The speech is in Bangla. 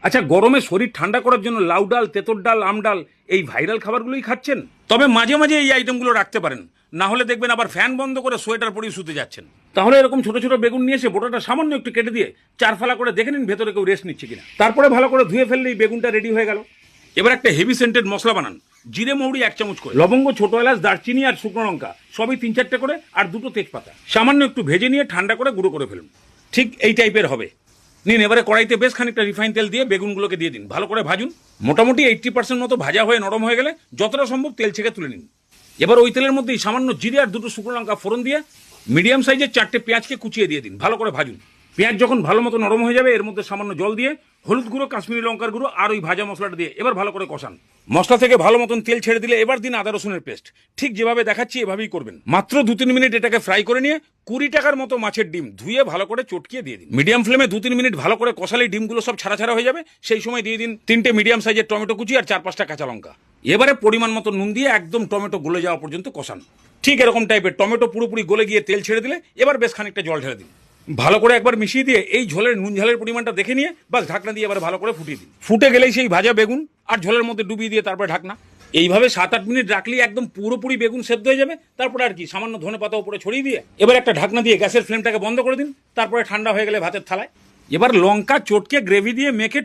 আচ্ছা, গরমে শরীর ঠান্ডা করার জন্য লাউ ডাল, তেঁতুল ডাল, আম ডাল এই ভাইরাল খাবারগুলোই খাচ্ছেন। তবে মাঝে মাঝে এই আইটেমগুলো রাখতে পারেন, না হলে দেখবেন আবার ফ্যান বন্ধ করে সোয়েটার পরিয়ে শুতে যাচ্ছেন। তাহলে এরকম ছোট ছোট বেগুন নিয়ে এসে বোটাটা সামান্য একটু কেটে দিয়ে চার ফালা করে দেখে নিন ভেতরে কেউ রেস্ট নিচ্ছে কিনা। তারপরে ভালো করে ধুয়ে ফেললেই বেগুনটা রেডি হয়ে গেল। এবার একটা হেভি সেন্টেড মশলা বানান। জিরে মৌরি 1 চামচ করে, লবঙ্গ, ছোট এলাচ, দারচিনি আর শুকনো লঙ্কা সবই 3-4টে করে, আর 2টো তেজপাতা সামান্য একটু ভেজে নিয়ে ঠান্ডা করে গুঁড়ো করে ফেলুন। ঠিক এই টাইপের হবে। নিন, এবারে কড়াইতে বেশ খানিকটা রিফাইন তেল দিয়ে বেগুনগুলোকে দিয়ে দিন, ভালো করে ভাজুন। মোটামুটি 80% মতো ভাজা হয়ে নরম হয়ে গেলে যতটা সম্ভব তেল ছেঁকে তুলে নিন। এবার ওই তেলের মধ্যেই সামান্য জিরে আর 2টো শুকনো লঙ্কা ফোড়ন দিয়ে মিডিয়াম সাইজের 4টে পেঁয়াজকে কুচিয়ে দিয়ে দিন, ভালো করে ভাজুন। পেঁয়াজ যখন ভালো মতো নরম হয়ে যাবে এর মধ্যে সামান্য জল দিয়ে হলুদ গুঁড়ো, কাশ্মীরি লঙ্কার গুঁড়ো আর ওই ভাজা মশলাটা দিয়ে এবার ভালো করে কষান। মশলা থেকে ভালো মতন তেল ছেড়ে দিলে এবার দিন আদা রসুনের পেস্ট। ঠিক যেভাবে দেখাচ্ছি এভাবেই করবেন। মাত্র 2-3 মিনিট এটাকে ফ্রাই করে নিয়ে 20 টাকার মতো মাছের ডিম ধুয়ে ভালো করে চটকিয়ে দিয়ে দিন। মিডিয়াম ফ্লেমে 2-3 মিনিট ভালো করে কষালেই ডিমগুলো সব ছাড়া ছাড়া হয়ে যাবে। সেই সময় দিয়ে দিন 3টে মিডিয়াম সাইজের টমেটো কুচি আর 4-5টা কাঁচা লঙ্কা। এবারে পরিমাণ মতো নুন দিয়ে একদম টমেটো গলে যাওয়া পর্যন্ত কষান। ঠিক এরকম টাইপের টমেটো পুরোপুরি গলে গিয়ে তেল ছেড়ে দিলে এবার বেশ খানিকটা জল ঢেলে দিন। ভালো করে একবার মিশিয়ে দিয়ে এই ঝোলের নুন ঝালের পরিমাণটা দেখে নিয়ে বাস ঢাকনা দিয়ে এবার ভালো করে ফুটিয়ে দিন। ফুটে গেলেই সেই ভাজা বেগুন আর ঝোলের মধ্যে ডুবিয়ে দিয়ে তারপরে ঢাকনা। এইভাবে 7-8 মিনিট রাখলেই একদম পুরোপুরি বেগুন সেদ্ধ হয়ে যাবে। তারপরে আর কি, সামান্য ধনেপাতা উপরে ছড়িয়ে দিয়ে এবার একটা ঢাকনা দিয়ে গ্যাসের ফ্লেমটাকে বন্ধ করে দিন। তারপরে ঠান্ডা হয়ে গেলে ভাতের থালায় এবার লঙ্কা চটকে গ্রেভি দিয়ে মেখে